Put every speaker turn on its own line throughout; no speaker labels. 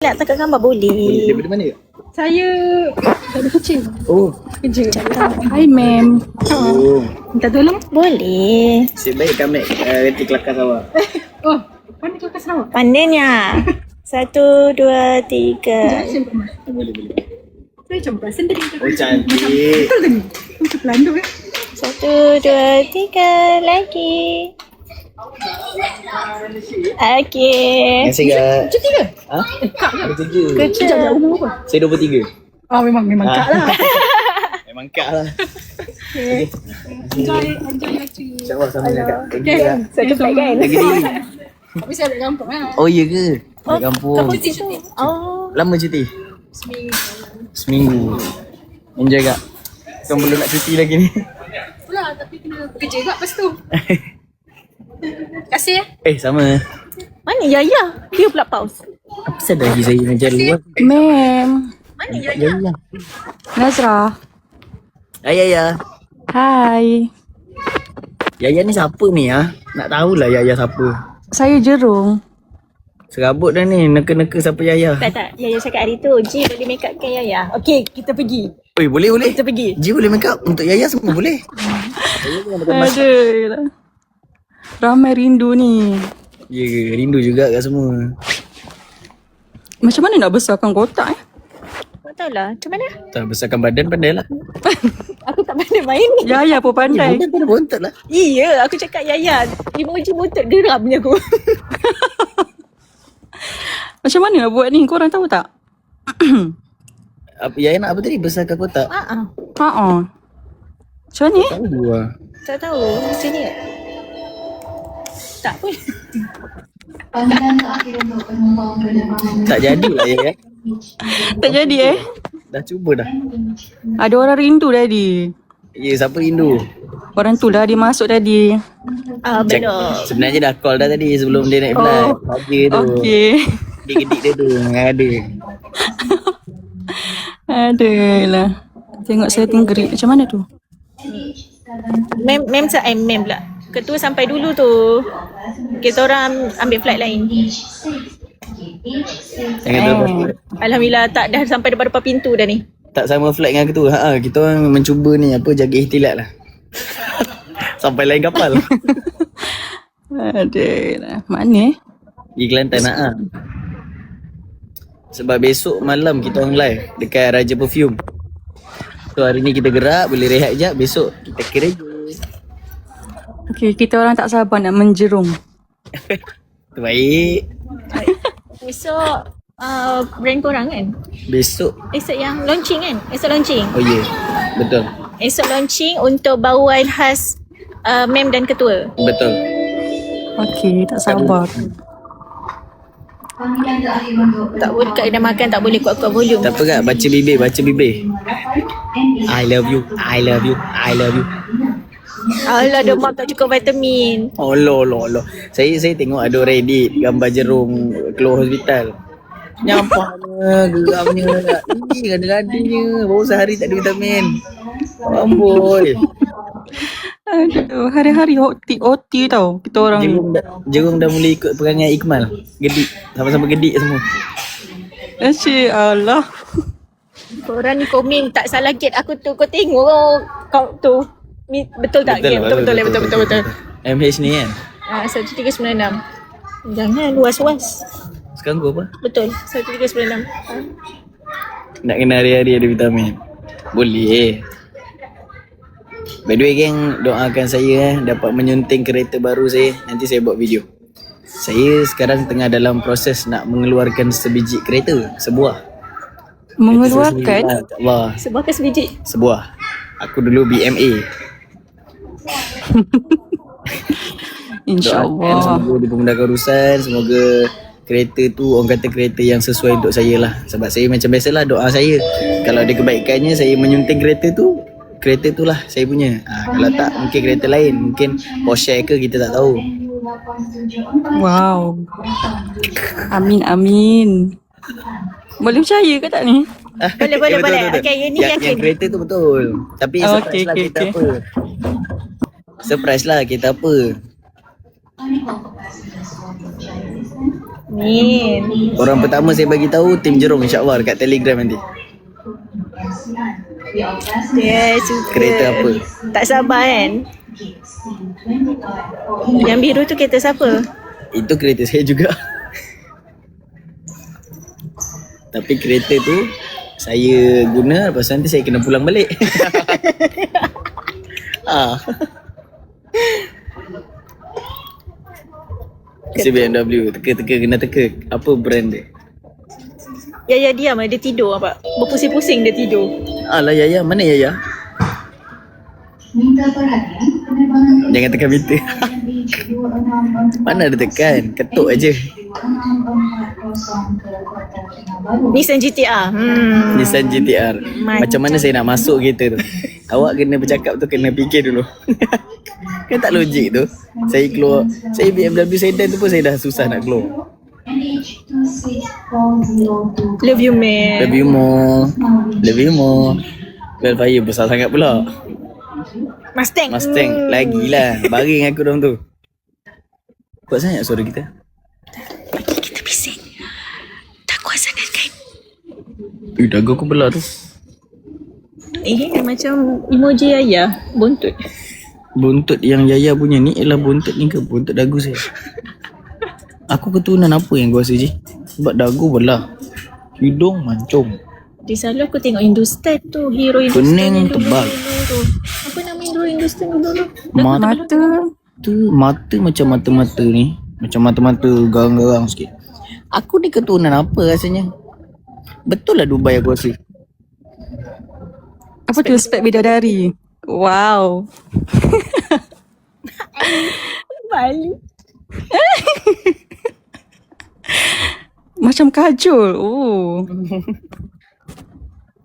Nak tangkap gambar boleh.
Daripada mana?
Saya dari kucing.
Oh,
Kerja. Hai ma'am.
oh.
Minta tolong?
Boleh.
Nasib baik kami reti kelakar awak.
Oh, mana kelakar Sarawak?
Pandainya. 1, 2, 3.
Boleh, boleh.
Saya coba sendiri.
Oh, cantik.
Betul tak ni? Macam pelanduk
1, 2, 3. Lagi. Okey.
Terima kasih kak.
Cuti ke?
Ha?
Kak ke?
Kerja.
Kerja.
Umur apa?
Saya 23.
Oh memang kak lah.
Memang kak lah.
Enjoy lecture.
InsyaAllah sama dengan kak. Thank you
Okay.
kak.
Satu flight kan?
Lagi ni.
Tapi saya balik kampung lah.
Oh iya ke? Balik kampung.
Kamu situ. Oh.
Lama cuti?
Seminggu.
Seminggu. Enjoy kak. Kan belum nak cuti lagi ni.
Pula tapi kena bekerja juga lepas tu. Terima kasih
Sama.
Mana Yaya? Dia pula pause.
Apa pasal lagi saya mengajar luar?
Ma'am,
Mana Yaya?
Ya.
Nazra.
Hai Yaya.
Hai.
Yaya ni siapa ni ha? Nak tahulah Yaya siapa.
Saya Jerung.
Serabut dah ni. Neka-neka siapa Yaya.
Tak. Yaya cakap hari tu, Ji boleh make upkan Yaya. Okey, kita pergi.
Oi, boleh.
Kita pergi.
Ji boleh make up untuk Yaya semua boleh.
Aduh. lah. Ramai rindu ni.
Ya ke? Rindu juga kat semua.
Macam mana nak besarkan kotak
Tak tahulah. Macam mana?
Tak besarkan badan pandai lah.
Aku tak pandai main ni.
Yaya pun pandai.
Badan pada bontot lah.
Iya, aku cakap Yaya. Emoji buntut geramnya aku.
Macam mana nak buat ni? Korang tahu tak?
Yaya nak apa tadi? Besarkan kotak?
Haa. Macam ni?
Tahu lah.
Tak tahu. Macam ni. Tak pun.
Tak jadilah Yaya.
Tak jadi
Dah cuba dah.
Ada orang rindu tadi.
Ya, siapa rindu?
Orang tu lah dia masuk tadi.
Belum.
Sebenarnya dah call dah tadi sebelum dia naik flight. Pagi tu.
Okey.
Gedik-gedik dia tu. Ada.
Aduh lah. Tengok setting gerik. Macam mana tu?
Mem pula. Ketua sampai dulu tu. Kita orang ambil flight lain.
Jangan tahu.
Alhamdulillah tak dah sampai depan pintu dah ni.
Tak sama flight dengan ketua. Kita orang mencuba ni apa jaga ihtilat lah. Sampai lain kapal.
Aduh lah. Mana
Pergi Kelantan Sebab besok malam kita orang live dekat Raja Perfume. So hari ni kita gerak, boleh rehat sekejap. Besok kita kerja.
Okey, kita orang tak sabar nak menjerung.
Terbaik.
Esok brand korang kan?
Besok.
Esok yang launching kan? Esok launching.
Oh ya, betul.
Esok launching untuk bauan khas mem dan ketua.
Betul.
Okey, tak sabar.
Tak boleh kat kedai makan, tak boleh kuat-kuat volume.
Tak apa kak, baca bibir. I love you, I love you, I love you.
Alah, demam tak cukup vitamin.
Oh lo. Saya tengok ada orang edit gambar jerung keluar hospital. Nyampahnya, geramnya. Ini gada-gadanya. Baru sehari tak ada vitamin. Amboi.
Aduh, hari-hari OT tau kita orang ni.
Jerung dah mulai ikut perangai Ikmal. Gedik. Sama-sama gedik semua.
Asyik Allah.
Korang ni komen tak salah gate aku tu. Kau tengok kau tu. Betul tak? Betul.
MH ni kan?
1396. Jangan was-was.
Sekarang kau apa?
Betul, 1396.
Nak kena hari-hari ada vitamin. Boleh. By the way geng, doakan saya dapat menyunting kereta baru saya. Nanti saya buat video. Saya sekarang tengah dalam proses nak mengeluarkan sebiji kereta. Sebuah.
Mengeluarkan?
Allah.
Sebuah ke sebiji?
Sebuah. Aku dulu BMA.
InsyaAllah.
Semoga dimudahkan urusan. Semoga kereta tu orang kata kereta yang sesuai untuk saya lah. Sebab saya macam biasalah doa saya. Kalau ada kebaikannya saya menyunting kereta tu, kereta tu lah saya punya. Kalau tak mungkin kereta lain. Mungkin Porsche ke kita tak tahu.
Wow. Amin. Boleh percaya ke tak ni?
Boleh.
Betul.
Okey, yang ni yakin.
Yang kereta tu betul. Tapi surprise lah kita apa. Surprise lah kita apa.
Min.
Orang pertama saya bagi tahu tim Jerome insya-Allah dekat Telegram nanti.
Dia suka.
Kereta apa?
Tak sabar kan? Yang biru tu kereta siapa?
Itu kereta saya juga. Tapi kereta tu saya guna, lepas tu nanti saya kena pulang balik. Si BMW, teka-teka kena teka. Apa brand dia?
Yaya diam dia tidur apa? Berpusing-pusing dia tidur.
Alah Yaya, mana Yaya? Jangan tekan meter. Mana ada tekan? Ketuk aja.
Nissan GTR.
Nissan GTR. Macam mana saya nak masuk kereta tu? Awak kena bercakap tu kena fikir dulu. Kan tak logik tu. Saya keluar, saya BMW sedan tu pun saya dah susah nak keluar.
Love you man.
Love you more. Love you more. Velfire besar sangat pula.
Mustang.
Mustang lagilah. Baring aku dalam tu. Kuat sangat suara kita.
Kita bising. Tak kuat sangat kan?
Dagu aku belah tu.
Macam emoji Yaya. Buntut.
Buntut yang Yaya punya ni ialah buntut ni ke buntut dagu saya? Aku keturunan apa yang gua rasa je? Sebab dagu belah. Hidung mancung.
Dia selalu aku tengok Hindustan tu. Hero Hindustan
Pening
yang
tebal.
dulu. Apa nama hero Hindustan dulu?
Mata macam mata-mata ni. Macam mata-mata garang-garang sikit. Aku ni keturunan apa rasanya? Betul lah Dubai aku rasa.
Apa tu spek bidadari? Wow.
Bali.
Macam kajol. Oh.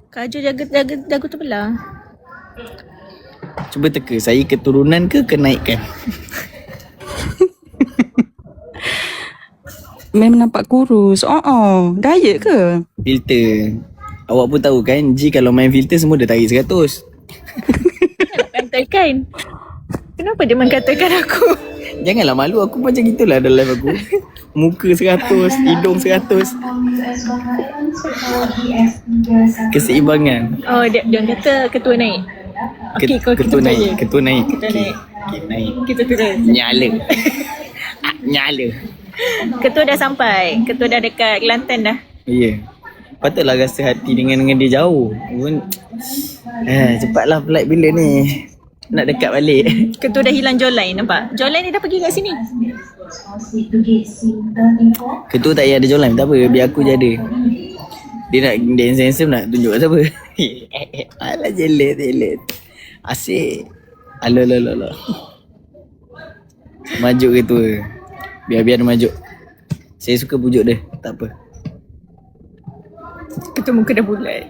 Kaju jaga dagu terbelah.
Cuba teka, saya keturunan ke kenaikan?
Memang nampak kurus. Diet ke?
Filter. Awak pun tahu kan, G kalau main filter semua dia tarik 100.
Nak katakan. Kenapa dia mengatakan aku?
Janganlah malu, aku macam gitulah dalam live aku. Muka 100, hidung 100. Keseimbangan.
Oh, dia kata ketua naik. Okey, kau
Ketua
kita
naik, ketua naik.
Ketua
Okey,
naik.
okey, naik.
Kita turun.
Nyala. Nyala.
Ketua dah sampai. Ketua dah dekat Kelantan dah.
Ya. Patutlah rasa hati dengan dia jauh. Pun cepatlah flight bila ni. Nak dekat balik.
Ketua dah hilang jawline, nampak? Jawline dia dah pergi kat sini.
Ketua tak payah ada jalan, tak apa, biar aku je ada. Dia nak dance handsome nak tunjuk kat siapa? Alah jelit. Asyik. Alah. Majuk ketua. Biar dia majuk. Saya suka pujuk dia, tak apa.
Ketua muka dah bulat.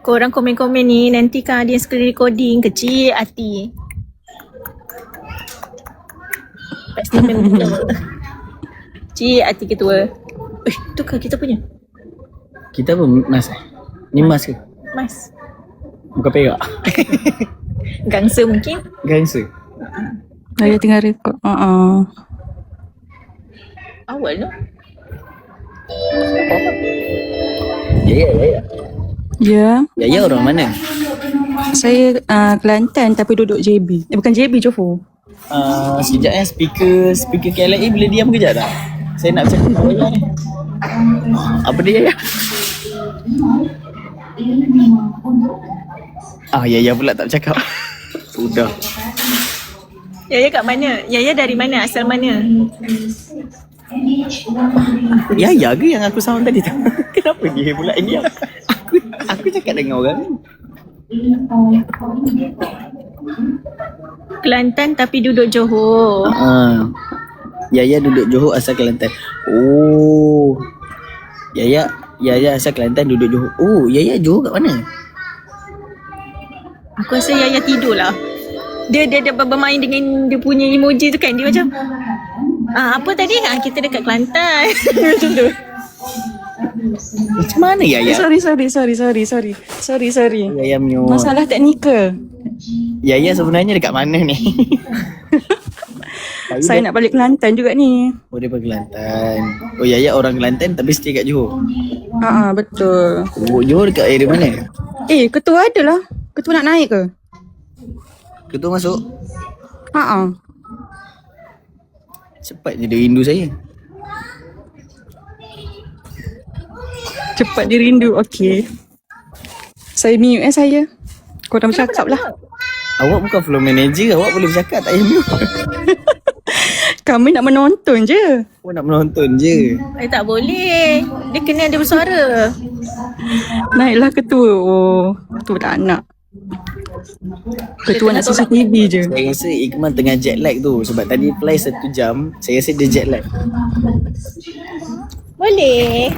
Korang komen-komen ni, nanti kan ada yang screen recording, kecil hati. Pasti memang kecil hati ketua. Tu kan kita punya.
Kita apa? Mas? Ni mas ke?
Mas.
Bukan perak.
Gangster mungkin.
Gangster.
Saya tengah rekod.
Awal tu.
Ya.
Ya.
Yaya orang mana?
Saya Kelantan tapi duduk JB. Bukan JB, Johor.
Sekejap speaker KLA boleh diam kejap tak? Saya nak cakap apa Yaya ni? Apa dia Yaya? Yaya pula tak bercakap. Sudah.
Yaya kat mana? Yaya dari mana? Asal mana?
Yaya ke yang aku sound tadi tu? Kenapa dia pula diam? Aku cakap dengan orang ni.
Kelantan tapi duduk Johor.
Yaya duduk Johor asal Kelantan. Oh. Yaya asal Kelantan duduk Johor. Oh, Yaya Johor kat mana?
Aku rasa Yaya tidur lah. Dia bermain dengan dia punya emoji tu kan. Dia macam apa tadi? Kita dekat Kelantan. Macam tu.
Macam mana Yaya?
Sorry.
Yaya menyo.
Masalah teknikal.
Yaya sebenarnya dekat mana ni?
Saya nak balik Kelantan juga ni.
Oh, dia pergi Kelantan. Oh, Yaya orang Kelantan tapi stay kat Johor.
Betul.
Oh, Johor dekat area mana?
Ketua ada lah. Ketua nak naik ke?
Ketua masuk? Cepatnya dia rindu saya.
Cepat dia rindu. Okey. Saya mute saya. Korang bercakap lah.
Awak bukan floor manager, awak boleh bercakap, tak payah mute.
Kami nak menonton je.
Awak nak menonton je.
Tak boleh. Dia kena ada bersuara.
Naiklah ketua. Oh, ketua tak nak. Ketua nak CCTV je.
Saya rasa Ikmal tengah jet lag tu. Sebab tadi fly 1 jam, saya rasa dia jet lag.
Boleh.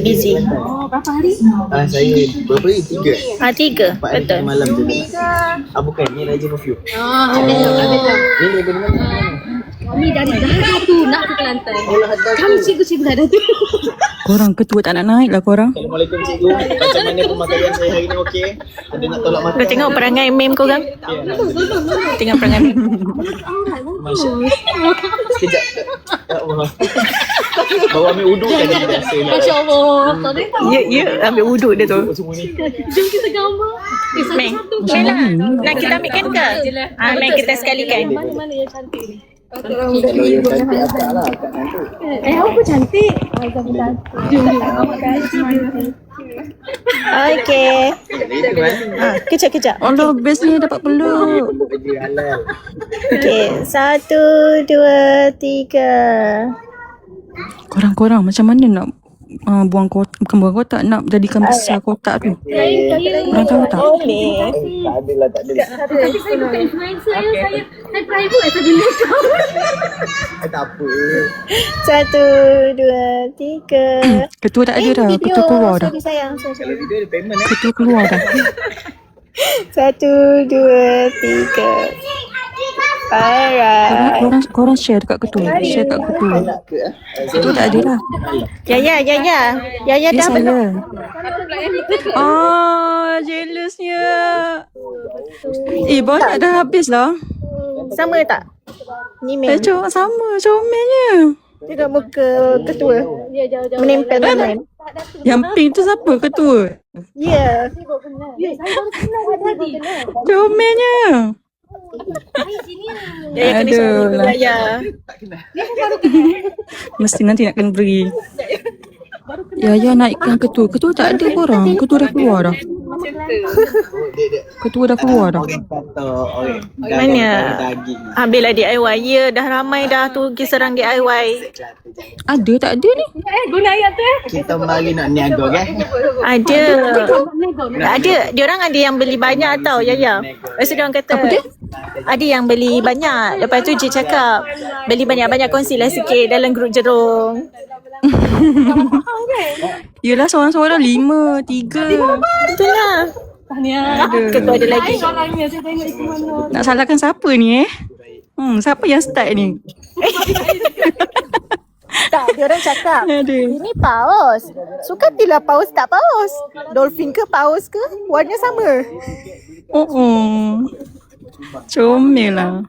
Busy.
Saya berapa hari? 3.
3.
4 hari
Betul.
malam tu. Bukan, ni Raja Perfume.
Ada.
Ni dari mana?
Kami dari Dahada tu nak ke Kelantan. Kami cikgu-cikgu Dahada tu.
Korang ketua tak nak naik lah korang.
Assalamualaikum cikgu. Macam mana pemakaian saya hari ni, okey? Ada nak tolak mata?
Kau tengok perangai meme korang? Tengok perangai meme.
Masya Sekejap. Ya Allah. Bawa ambil uduk kan dia biasa lah.
Masya Allah.
Ya, ambil wuduk dia tu.
Semua ni.
Jom kita gambar.
Meng, lah. Nak kita ambilkan ke? Meng, kita sekalikan.
Mana-mana yang cantik ni.
Kalau yang cantik akak lah. Akak nanti.
Aku cantik.
Okey.
Itu kan.
Kejap.
Allah, best ni dapat peluk.
Baju halal.
Okey. 1, 2, 3.
Korang macam mana nak buang kotak, bukan buang kotak, nak jadikan besar kotak tu. Korang tahu tak?
Boleh.
Tak ada lah, tak ada.
Tapi saya bukan influencer. Saya private saja ni.
Tak apa.
1, 2, 3.
Ketua tak ada dah. Ketua keluar dah.
Sorry sayang.
Kalau video ada payment eh.
Ketua keluar dah.
1, 2, 3. Alright.
Korang share dekat ketua. Share kat ketua. Ketua tak ada lah.
Yaya
Dia
dah
saya. Jealousnya. Banyak dah habis lah.
sama tak? Ni mem.
Sama, comelnya.
Tengok muka ketua. Menempel dengan mem.
Yang pink tu siapa? Ketua?
Ya.
Comelnya.
Yaya kena suruh
Aduh lah.
Yaya.
Mesti nanti nak kena beri. Yaya naikkan ketua. Ketua tak ada korang. Ketua dah keluar dah. Ketua dah keluar dah.
Mana? Ambillah DIY. Ya, dah ramai dah tu pergi serang DIY.
Ada tak ada ni?
Guna ayat tu
Kita mari nak niaga kan?
Ada. Ada. Diorang ada yang beli banyak tau, Yaya. Lepas tu diorang kata, ada yang beli banyak. Lepas tu je cakap, beli banyak-banyak kongsilah sikit dalam grup jerung.
Yelah seorang-seorang 5, 3.
Betul lah. Ketua ada lagi.
Nak salahkan siapa ni siapa yang start ni?
Tak, diorang cakap,
Aduh.
ini paus. Sukatilah paus tak paus. Dolphin ke paus ke, warna sama.
Comel lah.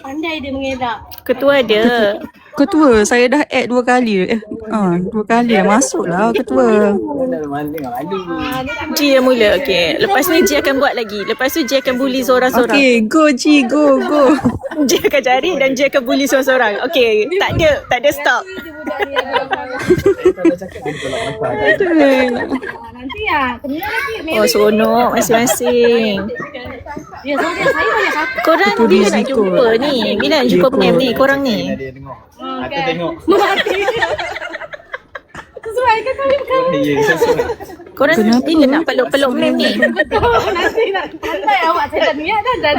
Pandai dia mengelak.
Ketua ada.
Ketua, saya dah add 2 kali. 2 kali dah masuk lah ketua.
G yang mula, okey. Lepas ni G akan buat lagi. Lepas tu G akan bully seorang-seorang.
Okay, go G, go.
G akan cari dan G akan bully seorang-seorang. Okey, tak ada stop.
Nanti ya, kena lagi.
Oh, seronok masing-masing.
Ya, saya banyak satu.
Korang
Itu
bila nak
risiko.
jumpa ni? Bila nak jumpa mem ni, korang ni?
Dia tengok. Aku tengok.
Sesuai ke kami bukan?
Ya, sesuai.
Korang bila nak peluk-peluk mem ni?
Nanti nak pandai awak saya dah niat dah.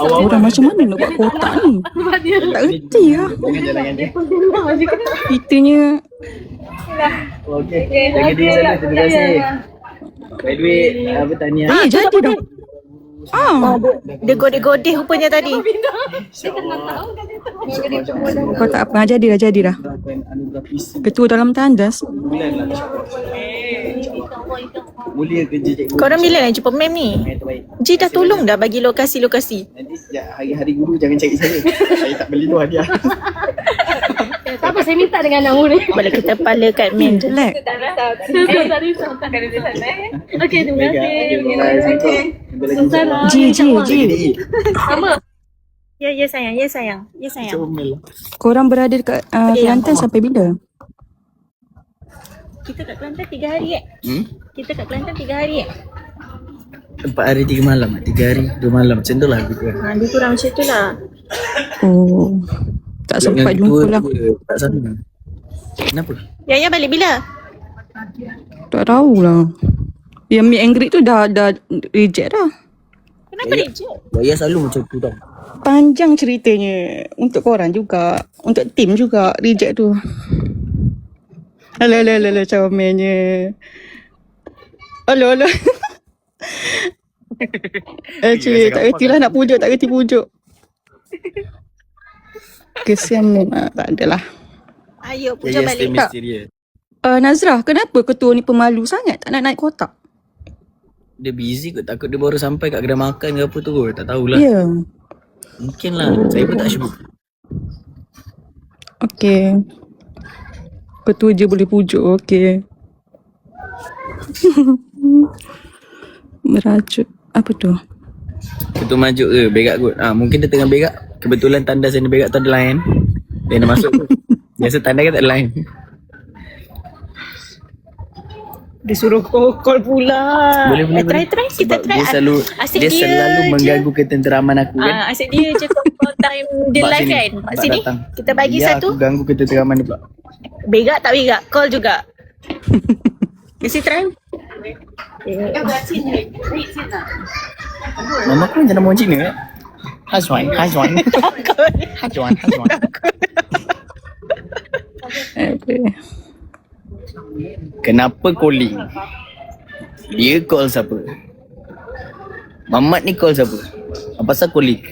Orang macam mana nak buat kotak ni? Tak reti lah.
Jangan jalan dengan dia.
Kitanya
Okey. Jaga diri sana. Terima kasih. By the way, tahniah.
jadi dah.
Dia godeh-godeh rupanya tadi.
Kau tak apa, jadi dah.
Anugerah PC
Ketua dalam tandas.
bulan lah. Mulia kerja cikgu.
Korang bila nak jumpa mem ni?
Yang terbaik.
Ji dah tolong dah bagi lokasi-lokasi.
Nanti sejak hari-hari guru jangan cari saya. Saya tak beli tu hadiah.
Tak apa, saya minta dengan anak murid.
Boleh kita pala kat mem je.
Jelek.
Okey, terima kasih.
Ji.
Sama.
Ya sayang, ya sayang. Ya sayang.
Comel.
Korang berada dekat Kelantan sampai bila?
Kita kat Kelantan 3 hari Kita kat Kelantan 3 hari
4 hari 3 malam. 3 hari 2 malam. Macam tu lah.
Lebih kurang macam tu lah.
Oh. Tak sempat jumpa lah.
Tak sama. Kenapa?
Yaya balik bila?
Tak tahulah. Yang meet and greet tu dah reject dah.
Kenapa reject?
Saya selalu macam tu tau.
Panjang ceritanya. Untuk korang juga. Untuk tim juga reject tu. Alah, comelnya. Alah. Actually, tak reti lah nak pujuk, tak reti pujuk. Kesian ni. Tak adalah.
Ayo pujuk
Saya
balik.
mysterious.
Nazrah, kenapa ketua ni pemalu sangat? Tak nak naik kotak?
Dia busy kot. Takut dia baru sampai kat kedai makan ke apa tu kot. Tak tahulah.
Ya.
Mungkin lah. Saya pun tak sure.
Okay. Ketua je boleh pujuk, okay. Merajuk. Apa tu?
Ketua majuk ke? Berak kot. Mungkin dia tengah berak. Kebetulan tanda saya berak tu ada line. Dia nak masuk kot. Biasa tanda kan tak ada line.
Dia suruh call pula.
Boleh.
Try. Kita
Sebab
try.
Dia selalu mengganggu ketenteraman aku kan.
Asyik dia je call time dia
Mak
live
sini.
kan.
Mak
Sini.
datang.
Kita bagi
Ya,
satu.
aku ganggu ketenteraman dia pula.
Berak tak berak? Call juga. Kasi try.
Mama aku macam nama orang Cina kan? Hazwan.
Okay.
Kenapa calling? Dia call siapa? Mamat ni call siapa? Apa pasal calling?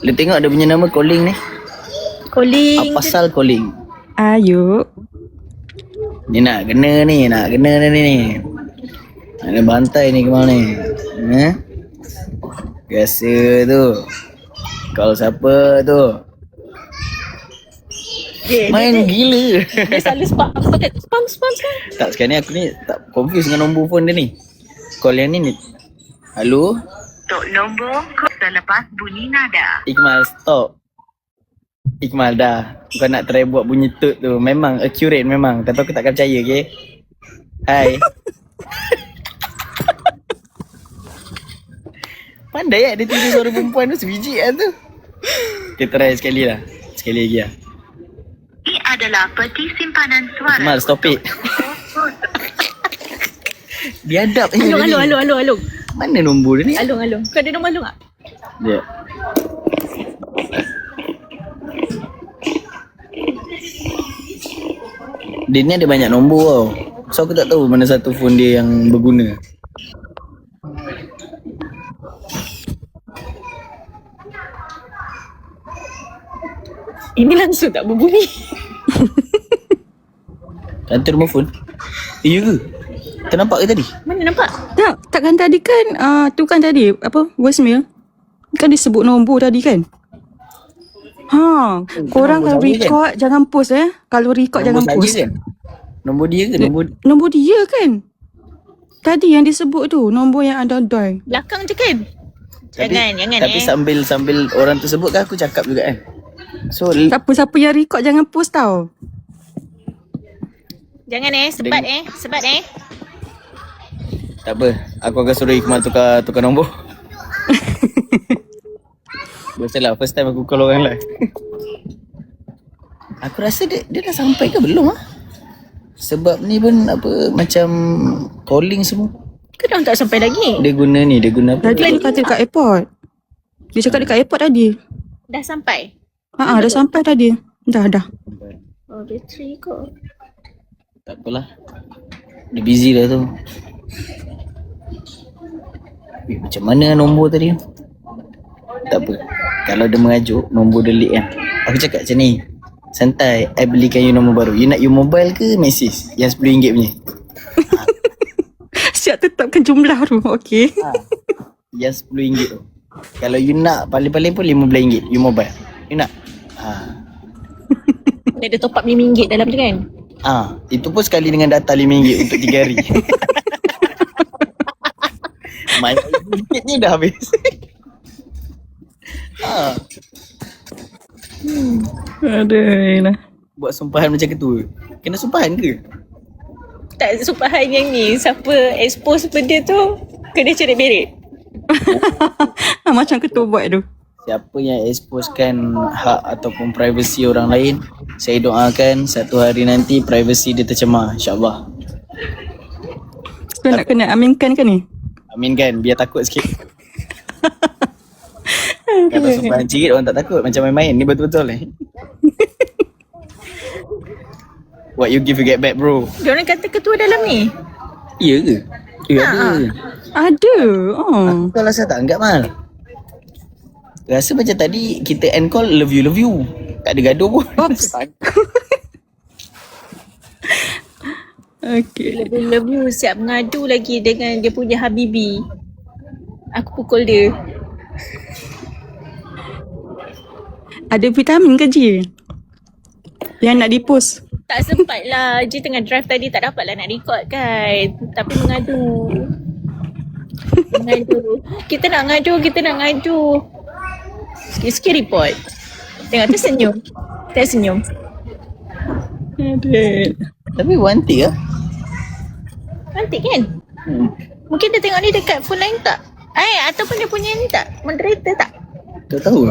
Lu tengok dia punya nama calling ni.
Calling.
Apa pasal calling?
Ayo.
Ni nak kena ni. Nak bantai ni ke mana ni? Biasa tu. Call siapa tu? Main gila.
Dia selalu spam kan.
Tak, sekarang ni aku ni tak confuse dengan nombor phone dia ni. Call yang ni. Halo?
Untuk nombor kod selepas bunyi nada.
Ikmal, stop. Ikmal dah. Kau nak try buat bunyi tut tu. Memang accurate memang. Tapi aku takkan percaya, okay? Hai. Pandai dia tiru suara perempuan tu. Sebiji lah tu. Kita try sekali lah. Sekali lagi lah.
Ini adalah peti simpanan suara.
Ikmal, stop it. Biadab ni.
Alung.
Mana nombor dia ni?
Alung. Kau ada nombor alung tak?
Ya. Dia ni ada banyak nombor tau. So aku tak tahu mana satu phone dia yang berguna.
Ini langsung tak berbunyi.
Kantor rumah phone. Ya ke? Kau nampak ke tadi?
Mana nampak?
Takkan tadi kan tu kan tadi apa voicemail kan disebut nombor tadi kan. Korang kalau
nombor saya
record jangan post Kalau record jangan
Nombor
post.
saya kan? Nombor dia ke?
Nombor dia kan. Tadi yang disebut tu nombor yang ada doi.
Belakang je kan? Jangan
Tapi sambil orang tu sebut kan aku cakap juga kan. So
Siapa-siapa yang record jangan post tau.
Jangan sebat
tak apa. Aku akan suruh Ikmal tukar nombor. Biasalah first time aku call orang lah. Aku rasa dia dah sampai ke belum Sebab ni pun apa macam calling semua.
Kenapa tak sampai lagi?
Dia guna apa?
Tadi dia kata dekat airport. Dia cakap dekat airport tadi.
Dah sampai?
Dah sampai tadi. Dah.
Oh, bateri kot.
Tak apalah. Dia busy dah tu. Macam mana nombor tadi? Tak apa. Kalau dia mengajuk nombor delete kan. Aku cakap macam ni. Santai, I belikan you nombor baru. You nak you mobile ke mesej? Yang RM10 punya.
Siap tetapkan jumlah tu. Okay.
Yang RM10 tu. Kalau you nak paling-paling pun RM15 you mobile. You nak?
Dia ada top up RM5 dalam tu kan?
Itu pun sekali dengan data RM5 untuk 3 hari. Main RM5 ni dah habis.
Aduh lah.
Buat sumpahan macam ketua. Kena sumpahan ke?
Tak sumpahan yang ni. Siapa expose benda tu, kena cari beret.
Macam ketua buat tu.
Siapa yang exposekan hak ataupun privasi orang lain, saya doakan satu hari nanti privasi dia tercemar, insyaAllah.
Kau nak kena aminkan ke ni?
Amin kan, biar takut sikit. Kalau sumpahan cirit orang tak takut, macam main-main. Ni betul-betul What you give you get back bro.
Diorang kata ketua dalam ni.
Ya ke? Ya ada.
Ada. Oh.
Kau rasa tak anggap mal? Rasa macam tadi kita end call love you. Tak ada gaduh pun.
Oops. Okay.
Love you siap mengadu lagi dengan dia punya Habibi. Aku pukul dia.
Ada vitamin ke Ji? Yang nak di-post?
Tak sempat lah. Ji tengah drive tadi, tak dapat lah nak record kan. Tapi mengadu. Kita nak ngadu. Sikit-sikit report. Tengok tu senyum.
Aduh.
Tapi wanti lah.
Cantik kan? Mungkin dia tengok ni dekat phone lain tak? Ataupun dia punya ni tak? Moderator tak?
Tak tahu.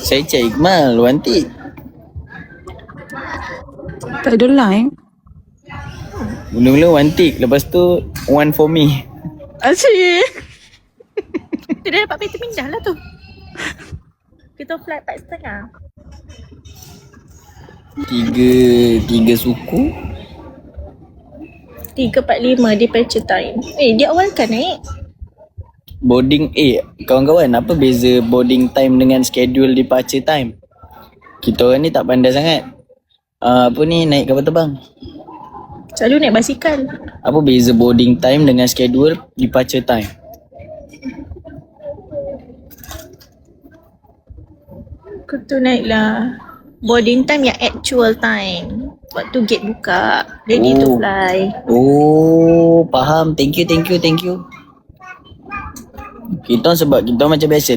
Saya cek Iqmal, wanti.
Tak ada line.
Mula-mula wantik, lepas tu one for me.
Asyik.
Dia dah dapat vitamin dah lah tu. Kita flight 4.5.
Tiga suku.
3.45 departure time. Dia awal kan naik?
Boarding, kawan-kawan, apa beza boarding time dengan schedule departure time? Kita orang ni tak pandai sangat. Naik kapal terbang.
Selalu naik basikal.
Apa beza boarding time dengan schedule departure time?
Aku tu naik lah. Boarding time yang actual time. Waktu gate buka. Ready to fly.
Faham. Thank you. Kita sebab kita macam biasa